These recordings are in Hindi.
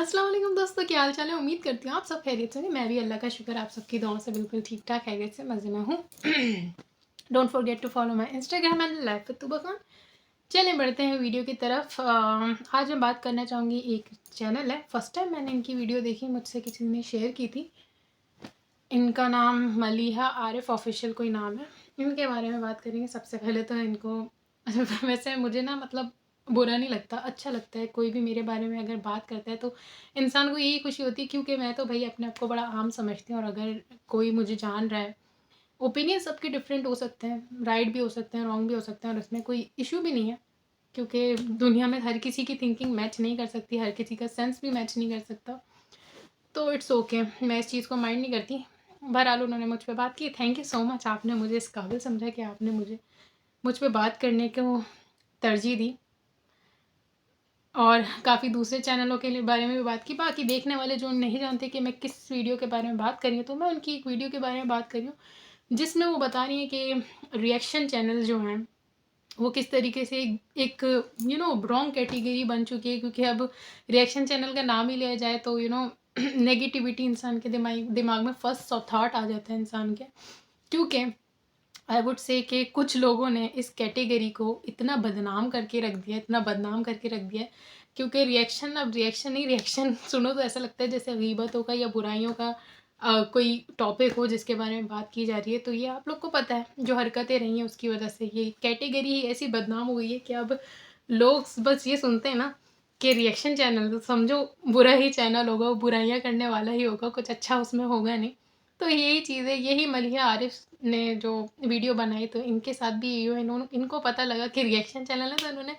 अस्सलाम वालेकुम दोस्तों, क्या हाल चाल है। उम्मीद करती हूँ आप सब खैरियत से होंगे। मैं भी अल्लाह का शुक्र आप सबकी दुआओं से बिल्कुल ठीक ठाक खैरियत से मज़े में हूँ। Don't forget to follow my Instagram and life with Tuba Khan. चलें बढ़ते हैं वीडियो की तरफ। आज मैं बात करना चाहूँगी, एक चैनल है, फर्स्ट टाइम मैंने इनकी वीडियो देखी, मुझसे किसी ने शेयर की थी। इनका नाम मलीहा आरिफ ऑफिशियल कोई नाम है। इनके बारे में बात करेंगे। सबसे पहले तो इनको वैसे मुझे ना मतलब बुरा नहीं लगता, अच्छा लगता है। कोई भी मेरे बारे में अगर बात करता है तो इंसान को यही खुशी होती है, क्योंकि मैं तो भाई अपने आप को बड़ा आम समझती हूँ। और अगर कोई मुझे जान रहा है, ओपिनियन सबके डिफरेंट हो सकते हैं, राइट भी हो सकते हैं, रॉन्ग भी हो सकते हैं, और उसमें कोई इशू भी नहीं है, क्योंकि दुनिया में हर किसी की थिंकिंग मैच नहीं कर सकती, हर किसी का सेंस भी मैच नहीं कर सकता। तो इट्स ओके, मैं इस चीज़ को माइंड नहीं करती। बहरहाल उन्होंने मुझ पे बात की। थैंक यू सो मच, आपने मुझे इस काबिल समझा कि आपने मुझ पे बात करने को तरजीह दी। और काफ़ी दूसरे चैनलों के बारे में भी बात की। बाकी देखने वाले जो नहीं जानते कि मैं किस वीडियो के बारे में बात कर रही हूँ, तो मैं उनकी एक वीडियो के बारे में बात कर रही हूँ, जिसमें वो बता रही हैं कि रिएक्शन चैनल जो हैं वो किस तरीके से एक रॉन्ग कैटेगरी बन चुकी है। क्योंकि अब रिएक्शन चैनल का नाम ही लिया जाए तो नेगेटिविटी इंसान के दिमाग में फर्स्ट थॉट आ जाता है इंसान के। क्योंकि आई वुड से कि कुछ लोगों ने इस कैटेगरी को इतना बदनाम करके रख दिया, इतना बदनाम करके रख दिया है। क्योंकि रिएक्शन अब रिएक्शन ही रिएक्शन सुनो तो ऐसा लगता है जैसे गीबतों का या बुराइयों का कोई टॉपिक हो जिसके बारे में बात की जा रही है। तो ये आप लोग को पता है, जो हरकतें रही हैं उसकी वजह से ये कैटेगरी ही ऐसी बदनाम हो गई है कि अब लोग बस ये सुनते हैं ना कि रिएक्शन चैनल, तो समझो बुरा ही चैनल होगा, वो बुराइयाँ करने वाला ही होगा, कुछ अच्छा उसमें होगा नहीं। तो यही चीज़ है, यही मलिहा आरिफ ने जो वीडियो बनाई, तो इनके साथ भी यही हुआ। इनको पता लगा कि रिएक्शन चैनल है, तो इन्होंने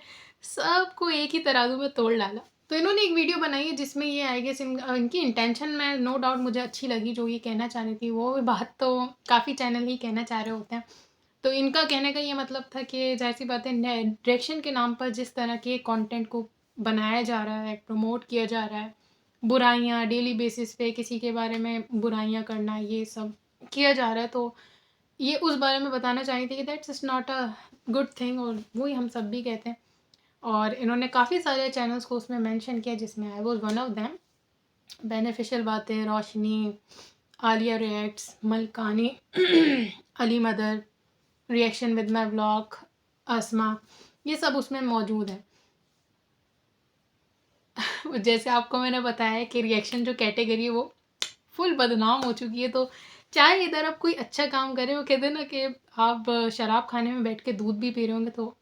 सबको एक ही तराजू में तोड़ डाला। तो इन्होंने एक वीडियो बनाई है जिसमें ये आई गेस इनकी इंटेंशन में नो डाउट मुझे अच्छी लगी, जो ये कहना चाह रही थी वो बात तो काफ़ी चैनल ही कहना चाह रहे होते हैं। तो इनका कहने का ये मतलब था कि जाहिर सी बात है, डायरेक्शन के नाम पर जिस तरह के कंटेंट को बनाया जा रहा है, प्रमोट किया जा रहा है, बुराइयाँ डेली बेसिस पे किसी के बारे में बुराइयाँ करना, ये सब किया जा रहा है, तो ये उस बारे में बताना चाह रही थी कि that's is not a good thing, और वही हम सब भी कहते हैं। और इन्होंने काफ़ी सारे चैनल्स को उसमें मेंशन किया, जिसमें I was one of them. Beneficial बातें, Roshni, Alia reacts, Malkani, Ali mother, reaction with my blog, Asma, ये सब उसमें मौजूद है। जैसे आपको मैंने बताया कि रिएक्शन जो कैटेगरी है वो फुल बदनाम हो चुकी है। तो चाहे इधर आप कोई अच्छा काम करें, वो कहते हैं ना कि आप शराब खाने में बैठ के दूध भी पी रहे होंगे तो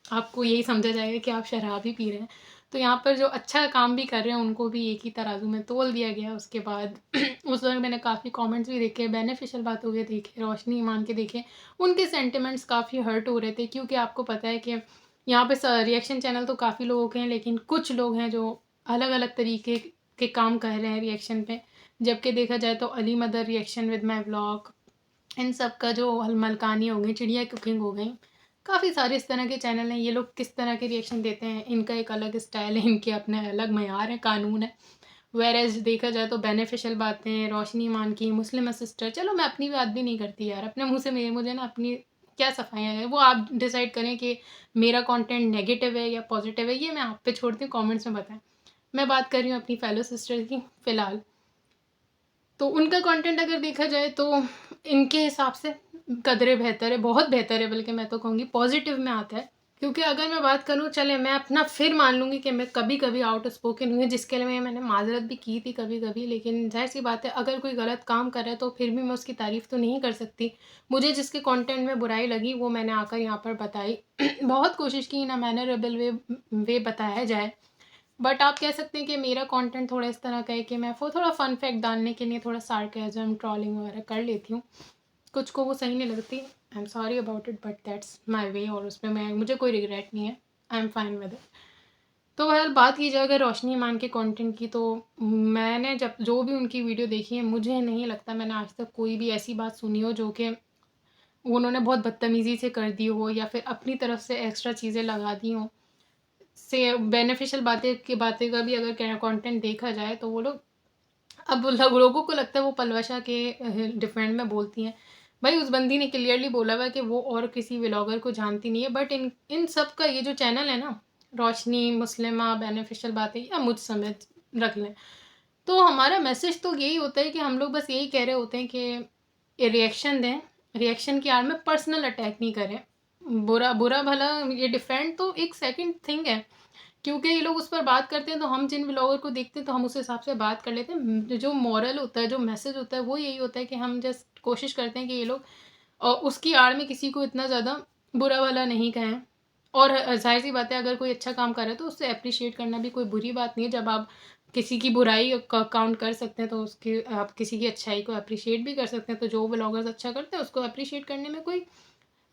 आपको यही समझा जाएगा कि आप शराब ही पी रहे हैं। तो यहाँ पर जो अच्छा काम भी कर रहे हैं उनको भी एक ही तराजू में तोल दिया गया। उसके बाद उस वक्त मैंने काफ़ी कमेंट्स भी देखे, बेनिफिशियल बात हो गई देखे, रोशनी ईमान के देखे, उनके सेंटिमेंट्स काफ़ी हर्ट हो रहे थे। क्योंकि आपको पता है कि यहाँ पे रिएक्शन चैनल तो काफ़ी लोगों के हैं, लेकिन कुछ लोग हैं जो अलग अलग तरीके के काम कर रहे हैं रिएक्शन पे। जबकि देखा जाए तो Ali mother, reaction with my blog, इन सब का जो मलकानी हो गई, चिड़िया कुकिंग हो गई, काफ़ी सारे इस तरह के चैनल हैं। ये लोग किस तरह के रिएक्शन देते हैं, इनका एक अलग स्टाइल है, इनके अपने अलग मयार है, कानून है। वेरेज देखा जाए तो बेनिफिशियल बातें, रोशनी मान की, मुस्लिम सिस्टर, चलो मैं अपनी बात भी नहीं करती यार, अपने मुंह से मुझे ना अपनी क्या सफाइयाँ हैं, वो आप डिसाइड करें कि मेरा कंटेंट नेगेटिव है या पॉजिटिव है, ये मैं आप पे छोड़ती हूँ, कमेंट्स में बताएं। मैं बात कर रही हूँ अपनी फेलो सिस्टर की फ़िलहाल। तो उनका कंटेंट अगर देखा जाए तो इनके हिसाब से कदरे बेहतर है, बहुत बेहतर है, बल्कि मैं तो कहूँगी पॉजिटिव में आता है। क्योंकि अगर मैं बात करूँ, चले मैं अपना फिर मान लूँगी कि मैं कभी कभी आउट स्पोकन हुई, जिसके लिए मैंने माजरत भी की थी कभी कभी। लेकिन जाहिर सी बात है, अगर कोई गलत काम कर रहा है तो फिर भी मैं उसकी तारीफ़ तो नहीं कर सकती। मुझे जिसके कंटेंट में बुराई लगी वो मैंने आकर यहाँ पर बताई। बहुत कोशिश की ना मैनरेबल वे बताया जाए। बट आप कह सकते हैं कि मेरा कंटेंट थोड़ा इस तरह का है कि मैं वो थोड़ा फन फैक्ट डालने के लिए थोड़ा सार्केज़म, ट्रोलिंग वगैरह कर लेती हूँ। कुछ को वो सही नहीं लगती, I am sorry about it, but that's my way, और उसमें मुझे कोई रिग्रेट नहीं है, I am fine with it. तो बहरहाल बात की जाए अगर रोशनी ईमान के कंटेंट की, तो मैंने जब जो भी उनकी वीडियो देखी है, मुझे नहीं लगता मैंने आज तक कोई भी ऐसी बात सुनी हो जो कि उन्होंने बहुत बदतमीज़ी से कर दी हो, या फिर अपनी तरफ से एक्स्ट्रा चीज़ें लगा दी हों। से बेनिफिशियल बातें का भी अगर कंटेंट देखा जाए तो वो लोग, अब लोगों को लगता है वो पलवशा के डिफेंड में बोलती हैं। भाई उस बंदी ने क्लियरली बोला हुआ है कि वो और किसी व्लॉगर को जानती नहीं है। बट इन सब का ये जो चैनल है ना, रोशनी, मुस्लिमा, बेनिफिशियल बातें या मुझ समेत रख लें। तो हमारा मैसेज तो यही होता है कि हम लोग बस यही कह रहे होते हैं कि रिएक्शन दें, रिएक्शन की आड़ में पर्सनल अटैक नहीं करें। बुरा बुरा भला ये डिफेंड तो एक सेकंड थिंग है, क्योंकि ये लोग उस पर बात करते हैं तो हम जिन व्लॉगर को देखते हैं तो हम उस हिसाब से बात कर लेते हैं। जो मॉरल होता है, जो मैसेज होता है, वो यही होता है कि हम जस्ट कोशिश करते हैं कि ये लोग उसकी आड़ में किसी को इतना ज़्यादा बुरा भला नहीं कहें। और ज़ाहिर सी बात है, अगर कोई अच्छा काम कर रहा है तो उससे अप्रिशिएट करना भी कोई बुरी बात नहीं है। जब आप किसी की बुराई काउंट कर सकते हैं तो उसकी आप किसी की अच्छाई को अप्रिशिएट भी कर सकते हैं। तो जो व्लॉगर्स अच्छा करते हैं उसको अप्रिशिएट करने में कोई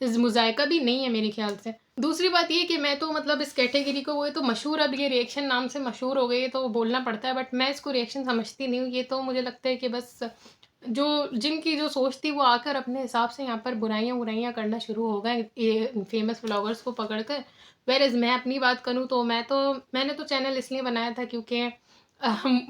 मुज़ायका भी नहीं है मेरे ख्याल से। दूसरी बात ये कि मैं तो मतलब इस कैटेगरी को, वो तो मशहूर, अब ये रिएक्शन नाम से मशहूर हो गई है तो बोलना पड़ता है, बट मैं इसको रिएक्शन समझती नहीं हूँ। ये तो मुझे लगता है कि बस जो जिनकी जो सोच थी वो आकर अपने हिसाब से यहाँ पर बुराइयाँ करना शुरू हो गए ये फेमस व्लॉगर्स को पकड़ कर। वेयरएज़ मैं अपनी बात करूँ तो मैंने तो चैनल इसलिए बनाया था क्योंकि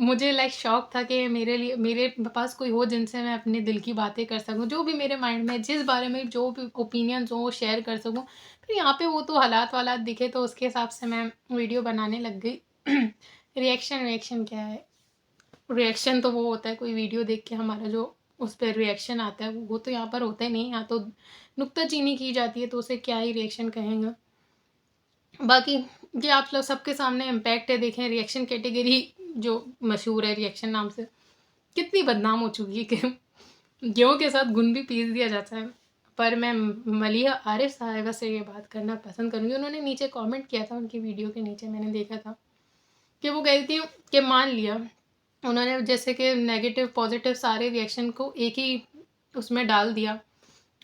मुझे लाइक शौक था कि मेरे पास कोई हो जिनसे मैं अपने दिल की बातें कर सकूँ, जो भी मेरे माइंड में जिस बारे में जो भी ओपिनियंस हो वो शेयर कर सकूँ। फिर यहाँ पे वो तो हालात वालात दिखे तो उसके हिसाब से मैं वीडियो बनाने लग गई। रिएक्शन क्या है? रिएक्शन तो वो होता है कोई वीडियो देख के हमारा जो उस पर रिएक्शन आता है, वो तो यहाँ पर होता ही नहीं। यहाँ तो नुक्ताचीनी की जाती है तो उसे क्या ही रिएक्शन कहेंगे। बाकी ये आप लोग सबके सामने इम्पैक्ट है। देखें रिएक्शन कैटेगरी जो मशहूर है रिएक्शन नाम से, कितनी बदनाम हो चुकी है कि गेहूँ के साथ घुन भी पीस दिया जाता है। पर मैं मलिहा आरिफ साहिबा से ये बात करना पसंद करूँगी। उन्होंने नीचे कमेंट किया था, उनकी वीडियो के नीचे मैंने देखा था कि वो कह रही थी कि मान लिया उन्होंने जैसे कि नेगेटिव पॉजिटिव सारे रिएक्शन को एक ही उसमें डाल दिया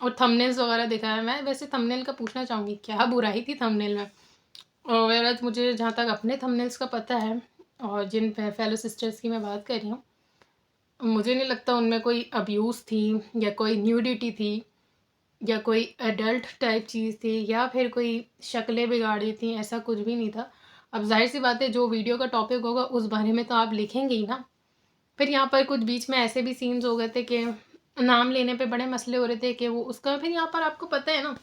और थंबनेल्स वगैरह दिखाया। मैं वैसे थंबनेल का पूछना चाहूँगी क्या बुराई थी थंबनेल में? और वेराज मुझे जहाँ तक अपने थंबनेल्स का पता है और जिन फेलो सिस्टर्स की मैं बात कर रही हूँ, मुझे नहीं लगता उनमें कोई अब्यूज़ थी या कोई न्यूडिटी थी या कोई एडल्ट टाइप चीज़ थी या फिर कोई शक्लें बिगाड़ी थी, ऐसा कुछ भी नहीं था। अब जाहिर सी बात है जो वीडियो का टॉपिक होगा उस बारे में तो आप लिखेंगे ही ना। फिर यहाँ पर कुछ बीच में ऐसे भी सीन्स हो गए थे कि नाम लेने पे बड़े मसले हो रहे थे कि वो उसका, फिर यहाँ पर आपको पता है ना,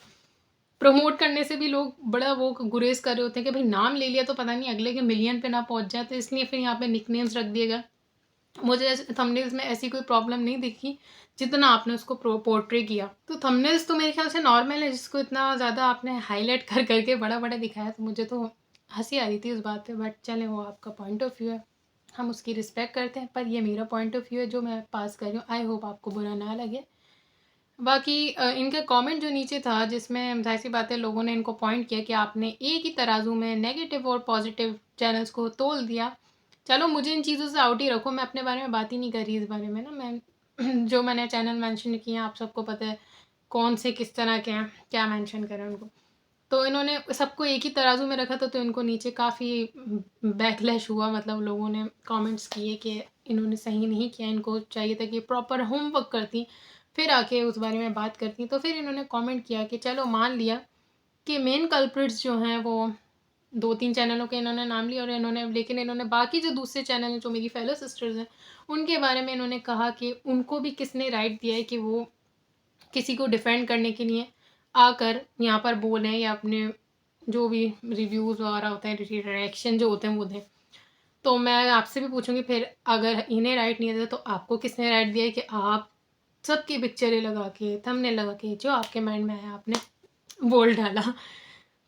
प्रमोट करने से भी लोग बड़ा वो गुरेज कर रहे होते हैं कि भाई नाम ले लिया तो पता नहीं अगले के मिलियन पे ना पहुंच जाए, तो इसलिए फिर यहाँ पे निकनेम्स रख दिएगा। मुझे थंबनेल्स में ऐसी कोई प्रॉब्लम नहीं दिखी जितना आपने उसको पोर्ट्रे किया। तो थंबनेल्स तो मेरे ख्याल से नॉर्मल है, जिसको इतना ज़्यादा आपने हाईलाइट कर करके बड़ा बड़ा दिखाया तो मुझे तो हंसी आ रही थी उस बात पे। बट चले, वो आपका पॉइंट ऑफ व्यू है, हम उसकी रिस्पेक्ट करते हैं। पर ये मेरा पॉइंट ऑफ व्यू है जो मैं पास कर रही हूँ। आई होप आपको बुरा ना लगे। बाकी इनका कमेंट जो नीचे था जिसमें जाहिर सी बात है लोगों ने इनको पॉइंट किया कि आपने एक ही तराजू में नेगेटिव और पॉजिटिव चैनल्स को तोल दिया। चलो मुझे इन चीज़ों से आउट ही रखो, मैं अपने बारे में बात ही नहीं कर रही इस बारे में ना। मैं जो मैंने चैनल मेंशन किए हैं आप सबको पता है कौन से किस तरह के हैं, क्या मेंशन करें उनको। तो इन्होंने सबको एक ही तराजू में रखा था तो इनको नीचे काफ़ी बैकलैश हुआ, मतलब लोगों ने कमेंट्स किए कि इन्होंने सही नहीं किया, इनको चाहिए था कि प्रॉपर होमवर्क करती फिर आके उस बारे में बात करती। तो फिर इन्होंने कमेंट किया कि चलो मान लिया कि मेन कल्प्रिट्स जो हैं वो 2-3 चैनलों के इन्होंने नाम लिया और लेकिन इन्होंने बाकी जो दूसरे चैनल हैं जो मेरी फेलो सिस्टर्स हैं उनके बारे में इन्होंने कहा कि उनको भी किसने राइट दिया है कि वो किसी को डिफेंड करने के लिए आकर यहाँ पर बोलें या अपने जो भी रिव्यूज़ वगैरह होते हैं, रिएक्शन जो होते हैं वो दें। तो मैं आपसे भी पूछूंगी फिर अगर इन्हें राइट नहीं दिया तो आपको किसने राइट दिया है कि आप सबकी पिक्चरें लगा के थंबनेल लगा के जो आपके माइंड में आया आपने बोल डाला।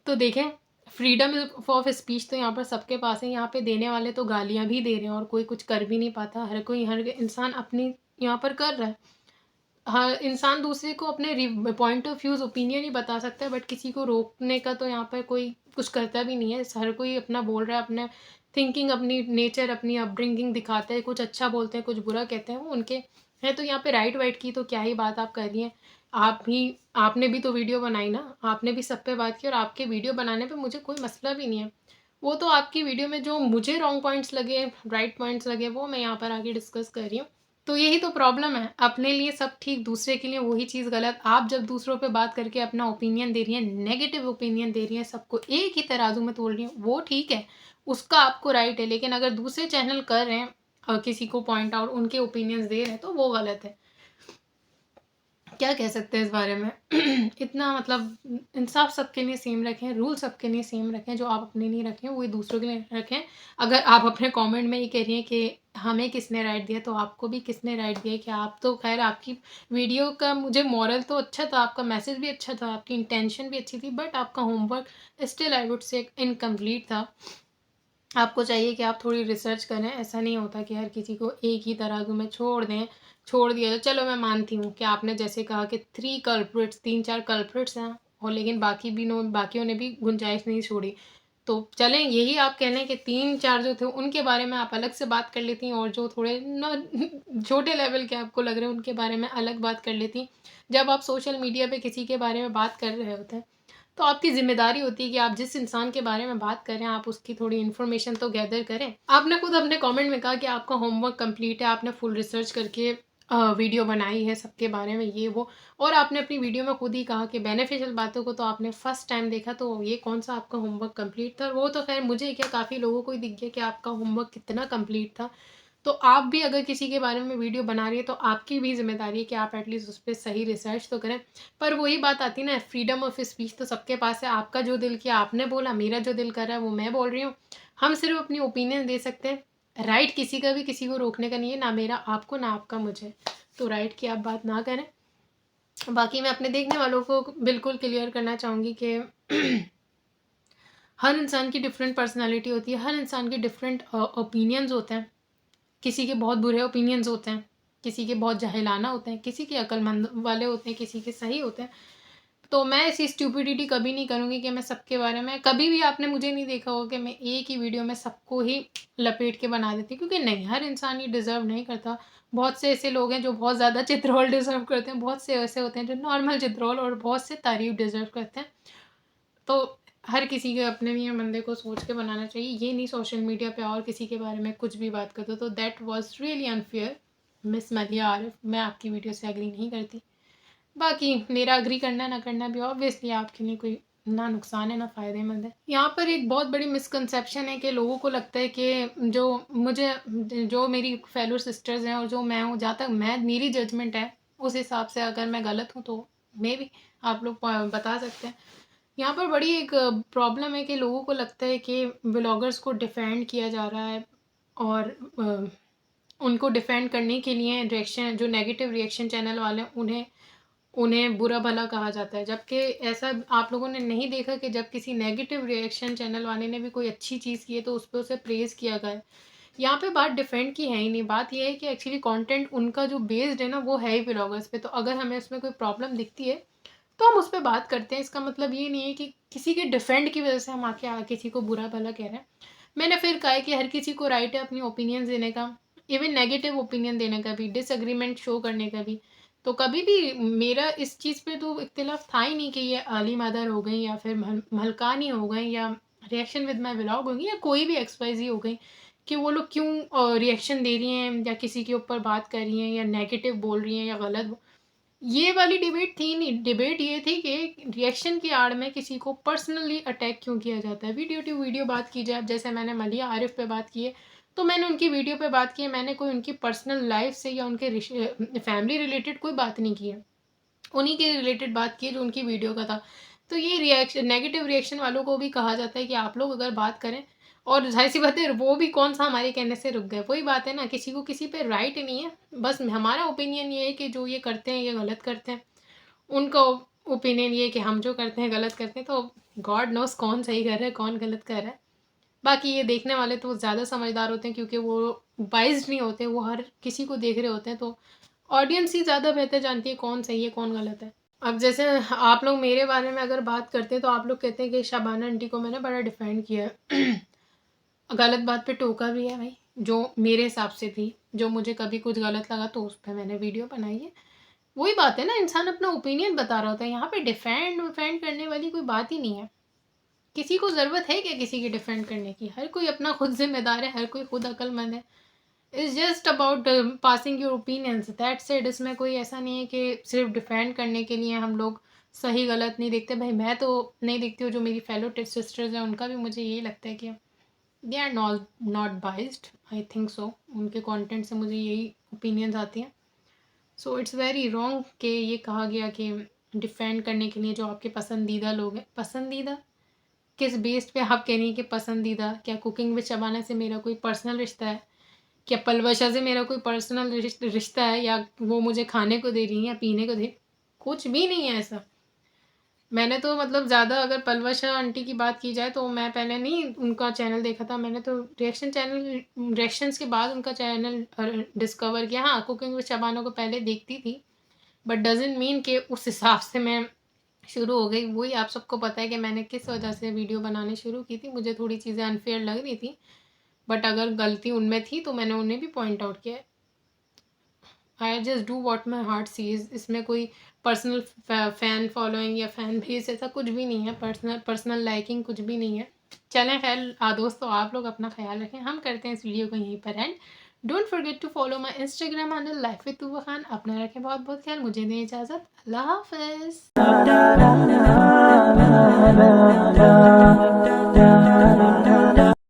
तो देखें फ्रीडम ऑफ स्पीच तो यहाँ पर सबके पास है। यहाँ पे देने वाले तो गालियाँ भी दे रहे हैं और कोई कुछ कर भी नहीं पाता। हर इंसान अपनी यहाँ पर कर रहा है। हाँ, इंसान दूसरे को अपने पॉइंट ऑफ व्यूज़ ओपिनियन ही बता सकता है, बट किसी को रोकने का तो यहाँ पर कोई कुछ करता भी नहीं है। हर कोई अपना बोल रहा है, अपने थिंकिंग, अपनी नेचर, अपनी अपब्रिंगिंग दिखाते हैं। कुछ अच्छा बोलते हैं, कुछ बुरा कहते हैं, वो उनके है। तो यहाँ पे राइट वाइट की तो क्या ही बात आप कर रही हैं। आपने भी तो वीडियो बनाई ना, आपने भी सब पे बात की और आपके वीडियो बनाने पे मुझे कोई मसला भी नहीं है। वो तो आपकी वीडियो में जो मुझे रॉन्ग पॉइंट्स लगे, राइट पॉइंट्स लगे, वो मैं यहाँ पर आगे डिस्कस कर रही हूँ। तो यही तो प्रॉब्लम है, अपने लिए सब ठीक, दूसरे के लिए वही चीज़ गलत। आप जब दूसरों पे बात करके अपना ओपिनियन दे रही हैं, नेगेटिव ओपिनियन दे रही हैं, सबको एक ही तराजू में तोल रही हैं, वो ठीक है, उसका आपको राइट है। लेकिन अगर दूसरे चैनल कर रहे हैं और किसी को पॉइंट आउट उनके ओपिनियंस दे रहे हैं तो वो गलत है। क्या कह सकते हैं इस बारे में? इतना मतलब इंसाफ सबके लिए सेम रखें, रूल सबके लिए सेम रखें, जो आप अपने लिए रखें वही दूसरों के लिए रखें। अगर आप अपने कमेंट में ये कह रही हैं कि हमें किसने राइट दिया, तो आपको भी किसने राइट दिया? कि आप तो खैर आपकी वीडियो का मुझे मोरल तो अच्छा था, आपका मैसेज भी अच्छा था, आपकी इंटेंशन भी अच्छी थी, बट आपका homework still I would say incomplete था। आपको चाहिए कि आप थोड़ी रिसर्च करें। ऐसा नहीं होता कि हर किसी को एक ही तरह को में छोड़ दिया तो चलो मैं मानती हूँ कि आपने जैसे कहा कि 3 कल्प्रिट्स 3-4 कल्प्रिट्स हैं, और लेकिन बाकियों ने भी गुंजाइश नहीं छोड़ी। तो चलें, यही आप कह लें कि 3-4 जो थे उनके बारे में आप अलग से बात कर लेती, और जो थोड़े न छोटे लेवल के आपको लग रहे हैं उनके बारे में अलग बात कर लेती। जब आप सोशल मीडिया पे किसी के बारे में बात कर रहे होते हैं, तो आपकी ज़िम्मेदारी होती है कि आप जिस इंसान के बारे में बात कर रहे हैं, आप उसकी थोड़ी इन्फॉर्मेशन तो गैदर करें। आपने खुद अपने कमेंट में कहा कि आपका होमवर्क कंप्लीट है, आपने फुल रिसर्च करके वीडियो बनाई है सबके बारे में ये वो, और आपने अपनी वीडियो में खुद ही कहा कि बेनिफिशियल बातों को तो आपने फर्स्ट टाइम देखा, तो ये कौन-सा आपका होमवर्क कंप्लीट था? वो तो ख़ैर मुझे क्या काफ़ी लोगों को ही दिख गया कि आपका होमवर्क कितना कंप्लीट था। तो आप भी अगर किसी के बारे में वीडियो बना रही है, तो आपकी भी ज़िम्मेदारी है कि आप एटलीस्ट उस पे सही रिसर्च तो करें। पर वही बात आती है ना, फ्रीडम ऑफ स्पीच तो सबके पास है। आपका जो दिल किया आपने बोला, मेरा जो दिल कर रहा है वो मैं बोल रही हूँ। हम सिर्फ़ अपनी ओपिनियन दे सकते हैं। राइट किसी का भी किसी को रोकने का नहीं है, ना मेरा आपको, ना आपका मुझे। तो राइट की आप बात ना करें। बाकी मैं अपने देखने वालों को बिल्कुल क्लियर करना चाहूँगी कि हर इंसान की डिफरेंट पर्सनैलिटी होती है, हर इंसान के डिफरेंट ओपिनियंस होते हैं। किसी के बहुत बुरे ओपिनियंस होते हैं, किसी के बहुत जाहिलाना होते हैं, किसी के अक्लमंद वाले होते हैं, किसी के सही होते हैं। तो मैं ऐसी स्टुपिडिटी कभी नहीं करूँगी कि मैं सबके बारे में, कभी भी आपने मुझे नहीं देखा होगा कि मैं एक ही वीडियो में सबको ही लपेट के बना देती, क्योंकि नहीं, हर इंसान ये डिज़र्व नहीं करता। बहुत से ऐसे लोग हैं जो बहुत ज़्यादा चित्रोल डिज़र्व करते हैं, बहुत से ऐसे होते हैं जो नॉर्मल चित्रोल, और बहुत से तारीफ़ डिज़र्व करते हैं। तो हर किसी के अपने लिए बंदे को सोच के बनाना चाहिए। ये नहीं सोशल मीडिया पे और किसी के बारे में कुछ भी बात कर दो, तो that was really unfair. Miss मलिया आरिफ, मैं आपकी वीडियो से एग्री नहीं करती। बाकी मेरा एग्री करना ना करना भी ऑब्वियसली आपके लिए कोई ना नुकसान है ना फ़ायदेमंद है। यहाँ पर एक बहुत बड़ी मिसकंसेप्शन है कि लोगों को लगता है कि जो मेरी फेलो सिस्टर्स हैं और जो मैं हूँ, जहाँ तक मेरी जजमेंट है, उस हिसाब से अगर मैं गलत हूँ तो मेबी आप लोग बता सकते हैं। यहाँ पर बड़ी एक प्रॉब्लम है कि लोगों को लगता है कि व्लॉगर्स को डिफेंड किया जा रहा है, और उनको डिफेंड करने के लिए रिएक्शन, जो नेगेटिव रिएक्शन चैनल वाले हैं उन्हें उन्हें बुरा भला कहा जाता है। जबकि ऐसा आप लोगों ने नहीं देखा कि जब किसी नेगेटिव रिएक्शन चैनल वाले ने भी कोई अच्छी चीज़ की है तो उस पे उसे प्रेज़ किया गया है। यहाँ पे बात डिफेंड की है ही नहीं, बात ये है कि एक्चुअली कंटेंट उनका जो बेस्ड है ना वो है ही व्लॉगर्स पे। तो अगर हमें उसमें कोई प्रॉब्लम दिखती है तो हम उस पे बात करते हैं। इसका मतलब ये नहीं है कि किसी के डिफेंड की वजह से हम किसी को बुरा भला कह रहे हैं। मैंने फिर कहा है कि हर किसी को राइट है अपनी ओपिनियन देने का, इवन नेगेटिव ओपिनियन देने का भी, डिसएग्रीमेंट शो करने का भी। तो कभी भी मेरा इस चीज़ पे तो इख्तिलाफ था ही नहीं कि ये अर्ली मदर हो गई, या फिर महलकानी हो गई, या रिएक्शन विद माई व्लॉग होगी, या कोई भी XYZ हो गई, कि वो लोग क्यों रिएक्शन दे रही हैं, या किसी के ऊपर बात कर रही हैं, या नेगेटिव बोल रही हैं, या गलत। ये वाली डिबेट थी नहीं। डिबेट ये थी कि रिएक्शन की आड़ में किसी को पर्सनली अटैक क्यों किया जाता है। वीडियो टू वीडियो बात की जाए, अब जैसे मैंने मलिया आरिफ पे बात की है, तो मैंने उनकी वीडियो पे बात की है, मैंने कोई उनकी पर्सनल लाइफ से या उनके फैमिली रिलेटेड कोई बात नहीं की है। उन्हीं के रिलेटेड बात की है जो उनकी वीडियो का था। तो ये रिएक्शन, नेगेटिव रिएक्शन वालों को भी कहा जाता है कि आप लोग अगर बात करें, और ज़ाहिर-सी बात है वो भी कौन-सा हमारे कहने से रुक गए। वही बात है ना, किसी को किसी पे राइट नहीं है। बस हमारा ओपिनियन ये है कि जो ये करते हैं ये गलत करते हैं। उनका ओपिनियन ये है कि हम जो करते हैं गलत करते हैं। तो गॉड नोज़ कौन सही कर रहा है, कौन गलत कर रहा है। बाकी ये देखने वाले तो ज़्यादा समझदार होते हैं, क्योंकि वो बाइस्ड नहीं होते, वो हर किसी को देख रहे होते हैं। तो ऑडियंस ही ज़्यादा बेहतर जानती है कौन सही है, कौन गलत है। अब जैसे आप लोग मेरे बारे में अगर बात करते हैं, तो आप लोग कहते हैं कि शबाना आंटी को मैंने बड़ा डिफेंड किया है। गलत बात पे टोका भी है भाई, जो मेरे हिसाब से थी, जो मुझे कभी कुछ गलत लगा तो उस पे मैंने वीडियो बनाई है। वही बात है ना, इंसान अपना ओपिनियन बता रहा होता है। यहाँ पे डिफेंड विफेंड करने वाली कोई बात ही नहीं है। किसी को ज़रूरत है क्या किसी की डिफेंड करने की? हर कोई अपना खुद ज़िम्मेदार है, हर कोई खुद अक्लमंद है। It's just about passing your opinions, that's it. इसमें कोई ऐसा नहीं है कि सिर्फ डिफेंड करने के लिए हम लोग सही गलत नहीं देखते। भाई मैं तो नहीं देखती हूँ, जो मेरी फेलो सिस्टर्स हैं उनका भी मुझे यही लगता है कि they are not biased, I think so. उनके कंटेंट से मुझे यही ओपिनियंस आती हैं। सो इट्स वेरी रॉन्ग कि ये कहा गया कि डिफेंड करने के लिए जो आपके पसंदीदा लोग हैं, पसंदीदा किस बेस्ड पे आप कह रही हैं कि पसंदीदा? क्या कुकिंग विद शबाना से मेरा कोई पर्सनल रिश्ता है? क्या पलवशा से मेरा कोई पर्सनल रिश्ता है, या वो मुझे खाने को दे रही हैं या पीने को दे? कुछ भी नहीं है ऐसा। मैंने तो मतलब ज़्यादा अगर पलवशा आंटी की बात की जाए तो मैं पहले नहीं उनका चैनल देखा था, मैंने तो रिएक्शंस के बाद उनका चैनल डिस्कवर किया। हाँ, कुकिंग विद शबाना को पहले देखती थी, बट डज़न्ट मीन कि उस हिसाब से मैं शुरू हो गई। वही आप सबको पता है कि मैंने किस वजह से वीडियो बनानी शुरू की थी। मुझे थोड़ी चीज़ें अनफेयर लग रही थी, बट अगर गलती उनमें थी तो मैंने उन्हें भी पॉइंट आउट किया है। I just do what my heart sees. इसमें कोई पर्सनल फ़ैन फॉलोइंग या फ़ैन बेस ऐसा कुछ भी नहीं है, पर्सनल लाइकिंग कुछ भी नहीं है। चलें खैर दोस्तों, आप लोग अपना ख्याल रखें, हम करते हैं इस वीडियो को यहीं पर end. Don't forget to follow my Instagram handle life with Tooba Khan. अपना रखें बहुत बहुत ख्याल, मुझे दें इजाज़त, अल्लाह हाफ़िज़।